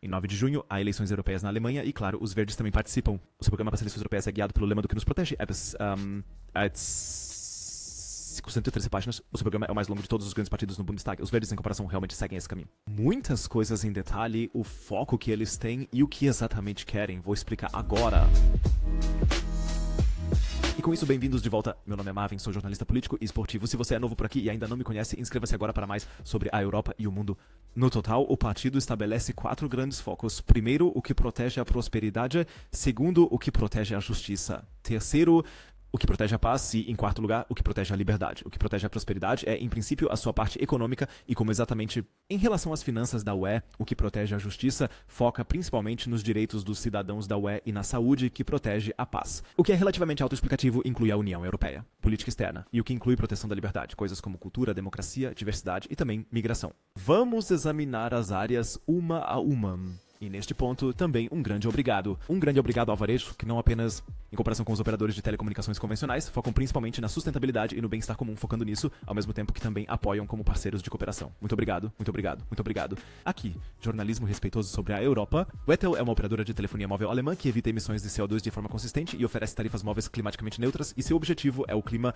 Em 9 de junho, há eleições europeias na Alemanha e, claro, os verdes também participam. O seu programa para as eleições europeias é guiado pelo lema do que nos protege. É 113 páginas. O seu programa é o mais longo de todos os grandes partidos no Bundestag. Os verdes, em comparação, realmente seguem esse caminho. Muitas coisas em detalhe, o foco que eles têm e o que exatamente querem. Vou explicar agora. E com isso, bem-vindos de volta. Meu nome é Marvin, sou jornalista político e esportivo. Se você é novo por aqui e ainda não me conhece, inscreva-se agora para mais sobre a Europa e o mundo. No total, o partido estabelece 4 grandes focos. Primeiro, o que protege a prosperidade. Segundo, o que protege a justiça. Terceiro, o que protege a paz e, em quarto lugar, o que protege a liberdade. O que protege a prosperidade é, em princípio, a sua parte econômica e como exatamente, em relação às finanças da UE, o que protege a justiça foca principalmente nos direitos dos cidadãos da UE e na saúde, que protege a paz. O que é relativamente autoexplicativo inclui a União Europeia, política externa, e o que inclui proteção da liberdade, coisas como cultura, democracia, diversidade e também migração. Vamos examinar as áreas uma a uma. E neste ponto, também um grande obrigado. Um grande obrigado ao varejo, que não apenas, em comparação com os operadores de telecomunicações convencionais, focam principalmente na sustentabilidade e no bem-estar comum, focando nisso, ao mesmo tempo que também apoiam como parceiros de cooperação. Muito obrigado, muito obrigado, muito obrigado. Aqui, jornalismo respeitoso sobre a Europa. Vettel é uma operadora de telefonia móvel alemã que evita emissões de CO2 de forma consistente e oferece tarifas móveis climaticamente neutras, e seu objetivo é o clima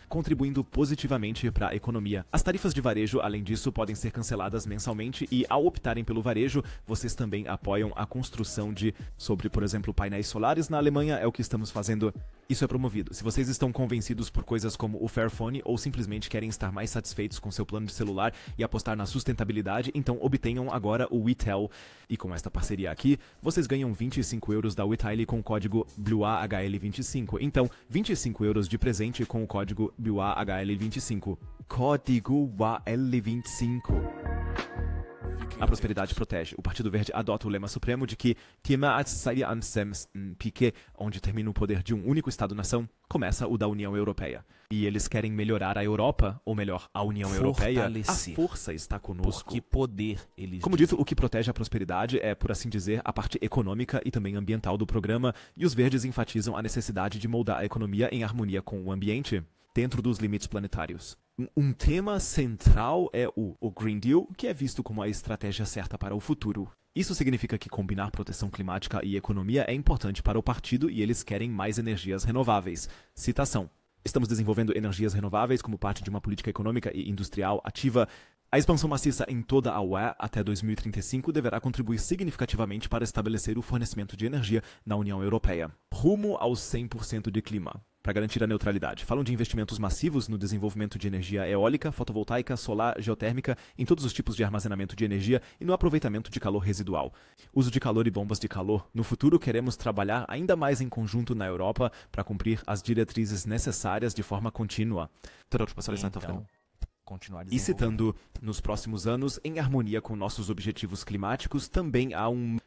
contribuindo positivamente para a economia. As tarifas de varejo, além disso, podem ser canceladas mensalmente e, ao optarem pelo varejo, vocês também apoiam a construção sobre, por exemplo, painéis solares na Alemanha. É o que estamos fazendo. Isso é promovido. Se vocês estão convencidos por coisas como o Fairphone ou simplesmente querem estar mais satisfeitos com seu plano de celular e apostar na sustentabilidade, então obtenham agora o Witel. E com esta parceria aqui, vocês ganham 25 euros da Witel com o código BlueAHL25. Então, 25 euros de presente com o código BlueAHL25. Código AL25. A prosperidade protege. O Partido Verde adota o lema supremo de que onde termina o poder de um único Estado-nação, começa o da União Europeia. E eles querem melhorar a Europa, ou melhor, a União Europeia. A força está conosco. Que poder eles Como dito, o que protege a prosperidade é, por assim dizer, a parte econômica e também ambiental do programa, e os verdes enfatizam a necessidade de moldar a economia em harmonia com o ambiente, dentro dos limites planetários. Um tema central é o Green Deal, que é visto como a estratégia certa para o futuro. Isso significa que combinar proteção climática e economia é importante para o partido e eles querem mais energias renováveis. Citação: estamos desenvolvendo energias renováveis como parte de uma política econômica e industrial ativa. A expansão maciça em toda a UE até 2035 deverá contribuir significativamente para estabelecer o fornecimento de energia na União Europeia, rumo aos 100% de clima, para garantir a neutralidade. Falam de investimentos massivos no desenvolvimento de energia eólica, fotovoltaica, solar, geotérmica, em todos os tipos de armazenamento de energia e no aproveitamento de calor residual. Uso de calor e bombas de calor. No futuro, queremos trabalhar ainda mais em conjunto na Europa para cumprir as diretrizes necessárias de forma contínua. Continuar E citando, nos próximos anos, em harmonia com nossos objetivos climáticos, também há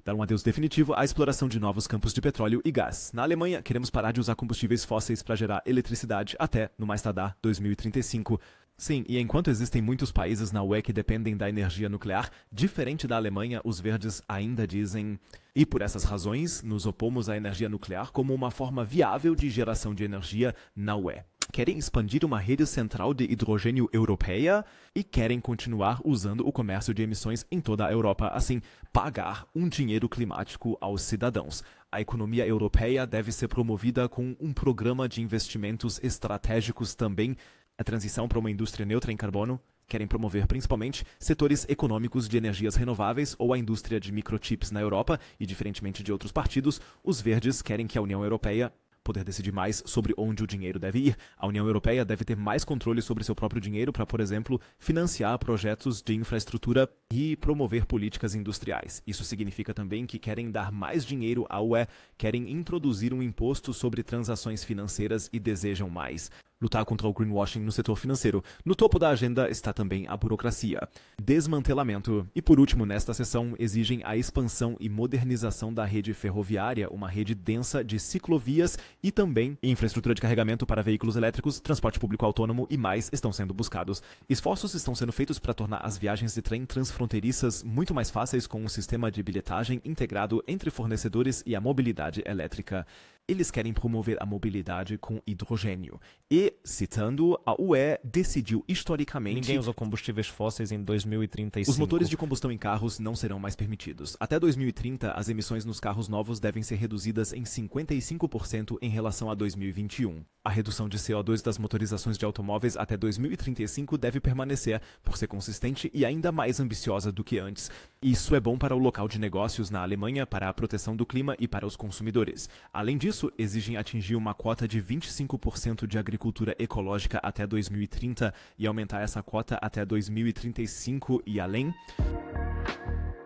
dar um adeus definitivo à exploração de novos campos de petróleo e gás. Na Alemanha, queremos parar de usar combustíveis fósseis para gerar eletricidade até, no mais tardar, 2035. Sim, e enquanto existem muitos países na UE que dependem da energia nuclear, diferente da Alemanha, os verdes ainda dizem: e por essas razões, nos opomos à energia nuclear como uma forma viável de geração de energia na UE. Querem expandir uma rede central de hidrogênio europeia e querem continuar usando o comércio de emissões em toda a Europa, assim, pagar um dinheiro climático aos cidadãos. A economia europeia deve ser promovida com um programa de investimentos estratégicos também. A transição para uma indústria neutra em carbono. Querem promover principalmente setores econômicos de energias renováveis ou a indústria de microchips na Europa e, diferentemente de outros partidos, os verdes querem que a União Europeia poder decidir mais sobre onde o dinheiro deve ir. A União Europeia deve ter mais controle sobre seu próprio dinheiro para, por exemplo, financiar projetos de infraestrutura e promover políticas industriais. Isso significa também que querem dar mais dinheiro à UE, querem introduzir um imposto sobre transações financeiras e desejam mais. Lutar contra o greenwashing no setor financeiro. No topo da agenda está também a burocracia. Desmantelamento. E por último, nesta sessão, exigem a expansão e modernização da rede ferroviária, uma rede densa de ciclovias e também infraestrutura de carregamento para veículos elétricos, transporte público autônomo e mais estão sendo buscados. Esforços estão sendo feitos para tornar as viagens de trem transfronteiriças muito mais fáceis com um sistema de bilhetagem integrado entre fornecedores e a mobilidade elétrica. eles querem promover a mobilidade com hidrogênio. E, citando, a UE decidiu historicamente... Ninguém usa combustíveis fósseis em 2035. Os motores de combustão em carros não serão mais permitidos. Até 2030, as emissões nos carros novos devem ser reduzidas em 55% em relação a 2021. A redução de CO2 das motorizações de automóveis até 2035 deve permanecer, por ser consistente e ainda mais ambiciosa do que antes. Isso é bom para o local de negócios na Alemanha, para a proteção do clima e para os consumidores. Além disso, exigem atingir uma cota de 25% de agricultura ecológica até 2030 e aumentar essa cota até 2035 e além.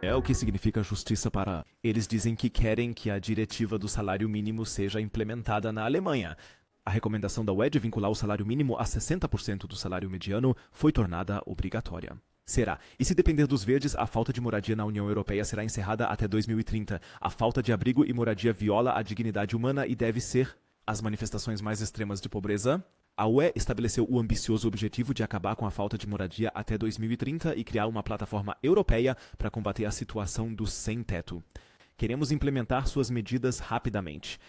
É o que significa justiça para... Eles dizem que querem que a diretiva do salário mínimo seja implementada na Alemanha. A recomendação da UE de vincular o salário mínimo a 60% do salário mediano foi tornada obrigatória. Será. E se depender dos verdes, a falta de moradia na União Europeia será encerrada até 2030. A falta de abrigo e moradia viola a dignidade humana e deve ser as manifestações mais extremas de pobreza. A UE estabeleceu o ambicioso objetivo de acabar com a falta de moradia até 2030 e criar uma plataforma europeia para combater a situação do sem-teto. Queremos implementar suas medidas rapidamente.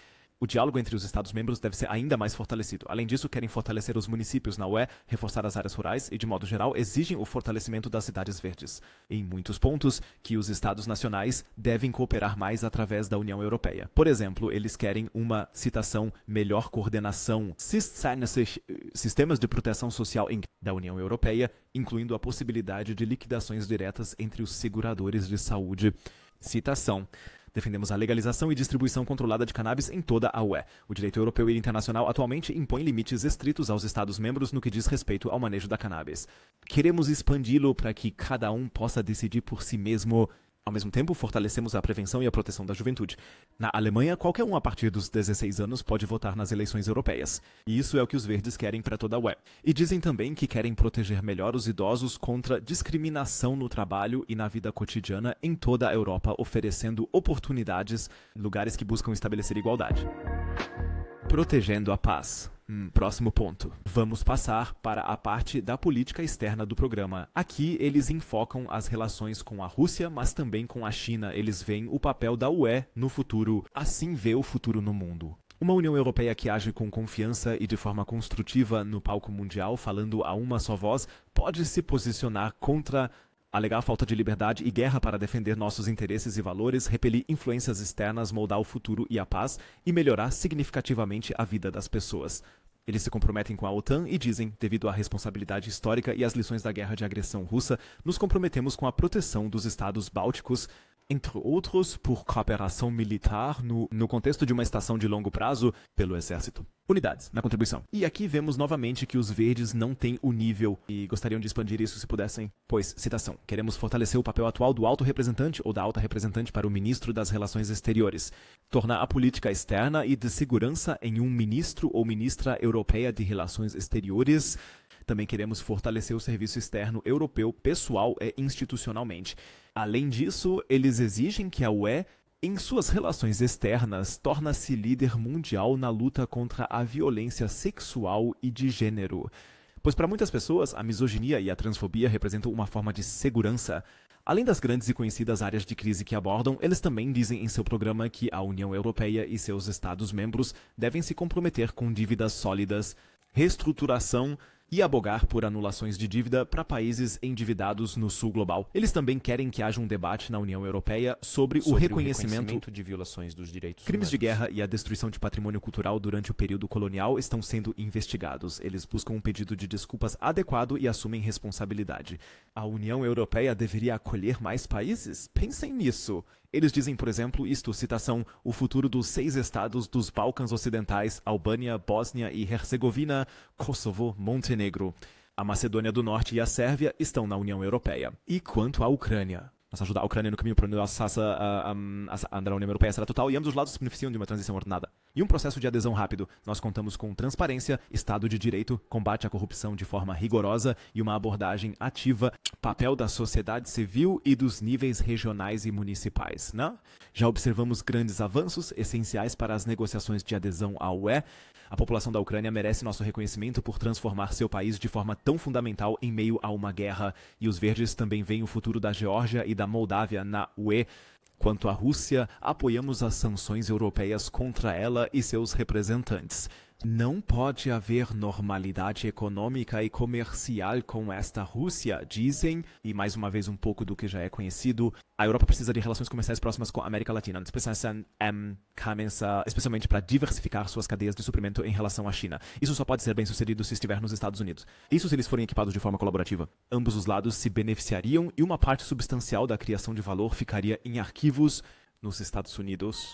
O diálogo entre os Estados-membros deve ser ainda mais fortalecido. Além disso, querem fortalecer os municípios na UE, reforçar as áreas rurais e, de modo geral, exigem o fortalecimento das cidades verdes. Em muitos pontos, que os Estados nacionais devem cooperar mais através da União Europeia. Por exemplo, eles querem uma, citação, melhor coordenação sistemas de proteção social da União Europeia, incluindo a possibilidade de liquidações diretas entre os seguradores de saúde. Citação. Defendemos a legalização e distribuição controlada de cannabis em toda a UE. O direito europeu e internacional atualmente impõe limites estritos aos Estados-membros no que diz respeito ao manejo da cannabis. Queremos expandi-lo para que cada um possa decidir por si mesmo. Ao mesmo tempo, fortalecemos a prevenção e a proteção da juventude. Na Alemanha, qualquer um a partir dos 16 anos pode votar nas eleições europeias. E isso é o que os verdes querem para toda a UE. E dizem também que querem proteger melhor os idosos contra discriminação no trabalho e na vida cotidiana em toda a Europa, oferecendo oportunidades em lugares que buscam estabelecer igualdade. Protegendo a paz. Próximo ponto. Vamos passar para a parte da política externa do programa. Aqui eles enfocam as relações com a Rússia, mas também com a China. Eles veem o papel da UE no futuro. Assim vê o futuro no mundo. Uma União Europeia que age com confiança e de forma construtiva no palco mundial, falando a uma só voz, pode se posicionar contra alegar falta de liberdade e guerra para defender nossos interesses e valores, repelir influências externas, moldar o futuro e a paz e melhorar significativamente a vida das pessoas. Eles se comprometem com a OTAN e dizem, devido à responsabilidade histórica e às lições da guerra de agressão russa, nos comprometemos com a proteção dos estados bálticos, entre outros, por cooperação militar no contexto de uma estação de longo prazo pelo exército. Unidades na contribuição. E aqui vemos novamente que os verdes não têm o nível e gostariam de expandir isso se pudessem. Pois, citação, queremos fortalecer o papel atual do alto representante ou da alta representante para o ministro das Relações Exteriores. Tornar a política externa e de segurança em um ministro ou ministra europeia de Relações Exteriores. Também queremos fortalecer o serviço externo europeu pessoal e institucionalmente. Além disso, eles exigem que a UE, em suas relações externas, torne-se líder mundial na luta contra a violência sexual e de gênero. Pois para muitas pessoas, a misoginia e a transfobia representam uma forma de segurança. Além das grandes e conhecidas áreas de crise que abordam, eles também dizem em seu programa que a União Europeia e seus Estados-membros devem se comprometer com dívidas sólidas, reestruturação e abogar por anulações de dívida para países endividados no sul global. Eles também querem que haja um debate na União Europeia sobre o reconhecimento de violações dos direitos crimes humanos. de guerra e a destruição de patrimônio cultural durante o período colonial estão sendo investigados. Eles buscam um pedido de desculpas adequado e assumem responsabilidade. A União Europeia deveria acolher mais países? Pensem nisso. Eles dizem, por exemplo, citação, o futuro dos 6 estados dos Balcãs Ocidentais, Albânia, Bósnia e Herzegovina, Kosovo, Montenegro. A Macedônia do Norte e a Sérvia estão na União Europeia. E quanto à Ucrânia? Nós ajudar a Ucrânia no caminho para a União Europeia será total e ambos os lados se beneficiam de uma transição ordenada. E um processo de adesão rápido. Nós contamos com transparência, Estado de Direito, combate à corrupção de forma rigorosa e uma abordagem ativa, papel da sociedade civil e dos níveis regionais e municipais. Né? Já observamos grandes avanços essenciais para as negociações de adesão à UE. A população da Ucrânia merece nosso reconhecimento por transformar seu país de forma tão fundamental em meio a uma guerra. E os verdes também veem o futuro da Geórgia e da Moldávia na UE. Quanto à Rússia, apoiamos as sanções europeias contra ela e seus representantes. Não pode haver normalidade econômica e comercial com esta Rússia, dizem, e mais uma vez um pouco do que já é conhecido, a Europa precisa de relações comerciais próximas com a América Latina, especialmente para diversificar suas cadeias de suprimento em relação à China. Isso só pode ser bem sucedido se estiver nos Estados Unidos. Isso se eles forem equipados de forma colaborativa. Ambos os lados se beneficiariam e uma parte substancial da criação de valor ficaria em arquivos nos Estados Unidos.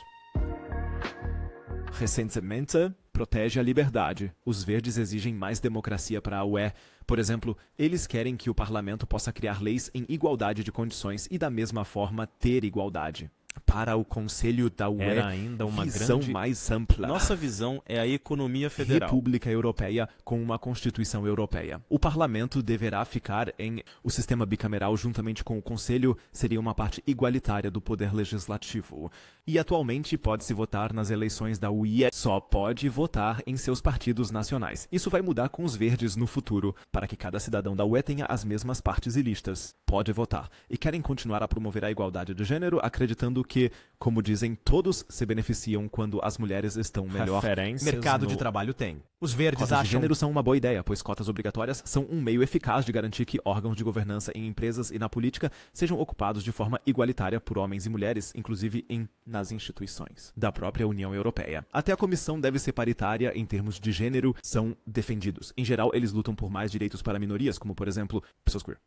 Recentemente, protege a liberdade. Os verdes exigem mais democracia para a UE. Por exemplo, eles querem que o parlamento possa criar leis em igualdade de condições e, da mesma forma, ter igualdade. Para o Conselho da UE, Era ainda uma visão grande... mais ampla. Nossa visão é a economia federal. República Europeia com uma Constituição Europeia. O parlamento deverá ficar em... O sistema bicameral, juntamente com o Conselho, seria uma parte igualitária do poder legislativo. E atualmente pode-se votar nas eleições da UE, só pode votar em seus partidos nacionais. Isso vai mudar com os verdes no futuro, para que cada cidadão da UE tenha as mesmas partes e listas. Pode votar. E querem continuar a promover a igualdade de gênero, acreditando que, como dizem, todos se beneficiam quando as mulheres estão melhor. Mercado de trabalho tem. Os verdes Cotas de acham... gênero são uma boa ideia, pois cotas obrigatórias são um meio eficaz de garantir que órgãos de governança em empresas e na política sejam ocupados de forma igualitária por homens e mulheres, inclusive nas instituições da própria União Europeia. Até a comissão deve ser paritária em termos de gênero, são defendidos. Em geral, eles lutam por mais direitos para minorias, como, por exemplo, pessoas queer.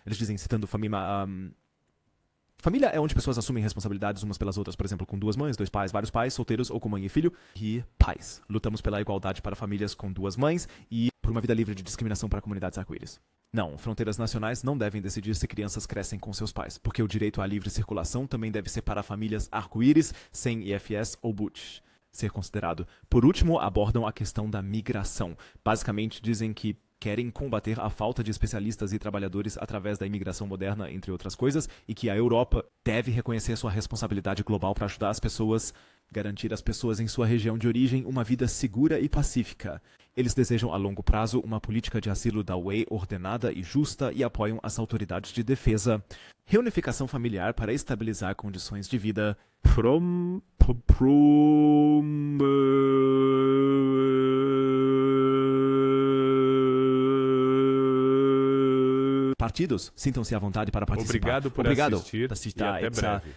Eles dizem, citando família é onde pessoas assumem responsabilidades umas pelas outras, por exemplo, com duas mães, dois pais, vários pais, solteiros ou com mãe e filho, e pais. Lutamos pela igualdade para famílias com duas mães e por uma vida livre de discriminação para comunidades arco-íris. Não, fronteiras nacionais não devem decidir se crianças crescem com seus pais, porque o direito à livre circulação também deve ser para famílias arco-íris, sem IFS ou BUT ser considerado. Por último, abordam a questão da migração. Basicamente, dizem que querem combater a falta de especialistas e trabalhadores através da imigração moderna, entre outras coisas, e que a Europa deve reconhecer sua responsabilidade global para ajudar as pessoas, garantir às pessoas em sua região de origem uma vida segura e pacífica. Eles desejam a longo prazo uma política de asilo da UE ordenada e justa e apoiam as autoridades de defesa. Reunificação familiar para estabilizar condições de vida. Partidos, sintam-se à vontade para participar. Obrigado por assistir e até breve.